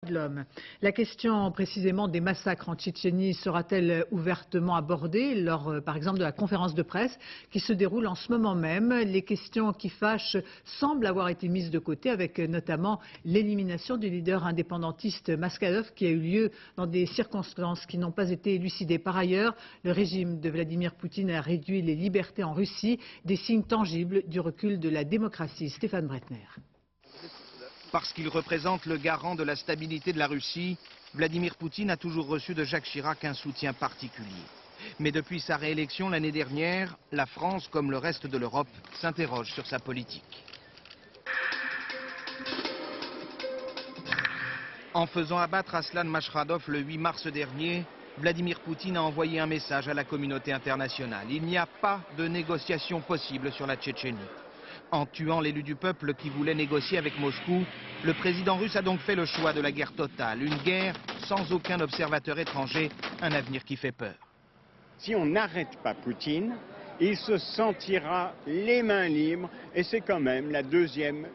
de l'homme. La question précisément des massacres en Tchétchénie sera-t-elle ouvertement abordée lors, par exemple, de la conférence de presse qui se déroule en ce moment même? Les questions qui fâchent semblent avoir été mises de côté, avec notamment l'élimination du leader indépendantiste Maskadov qui a eu lieu dans des circonstances qui n'ont pas été élucidées. Par ailleurs, le régime de Vladimir Poutine a réduit les libertés en Russie, des signes tangibles du recul de la démocratie. Stéphane Bretner. Parce qu'il représente le garant de la stabilité de la Russie, Vladimir Poutine a toujours reçu de Jacques Chirac un soutien particulier. Mais depuis sa réélection l'année dernière, la France, comme le reste de l'Europe, s'interroge sur sa politique. En faisant abattre Aslan Mashradov le 8 mars dernier, Vladimir Poutine a envoyé un message à la communauté internationale. Il n'y a pas de négociation possible sur la Tchétchénie. En tuant l'élu du peuple qui voulait négocier avec Moscou, le président russe a donc fait le choix de la guerre totale. Une guerre sans aucun observateur étranger, un avenir qui fait peur. Si on n'arrête pas Poutine, il se sentira les mains libres et c'est quand même la deuxième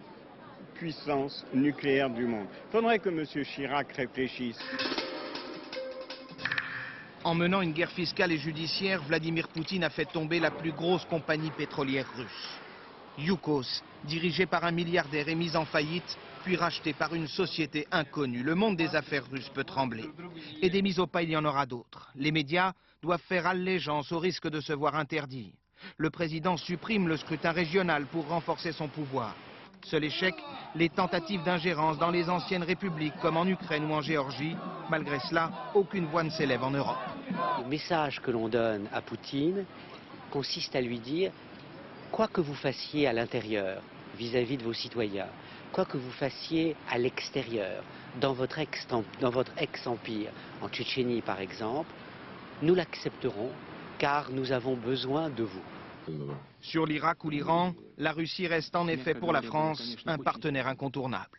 puissance nucléaire du monde. Il faudrait que M. Chirac réfléchisse. En menant une guerre fiscale et judiciaire, Vladimir Poutine a fait tomber la plus grosse compagnie pétrolière russe. Yukos, dirigée par un milliardaire et mise en faillite, puis rachetée par une société inconnue. Le monde des affaires russes peut trembler. Et des mises au pas, il y en aura d'autres. Les médias doivent faire allégeance au risque de se voir interdire. Le président supprime le scrutin régional pour renforcer son pouvoir. Seul échec, les tentatives d'ingérence dans les anciennes républiques comme en Ukraine ou en Géorgie. Malgré cela, aucune voix ne s'élève en Europe. Le message que l'on donne à Poutine consiste à lui dire: quoi que vous fassiez à l'intérieur, vis-à-vis de vos citoyens, quoi que vous fassiez à l'extérieur, dans votre ex-empire, en Tchétchénie par exemple, nous l'accepterons car nous avons besoin de vous. Sur l'Irak ou l'Iran, la Russie reste en effet pour la France un partenaire incontournable.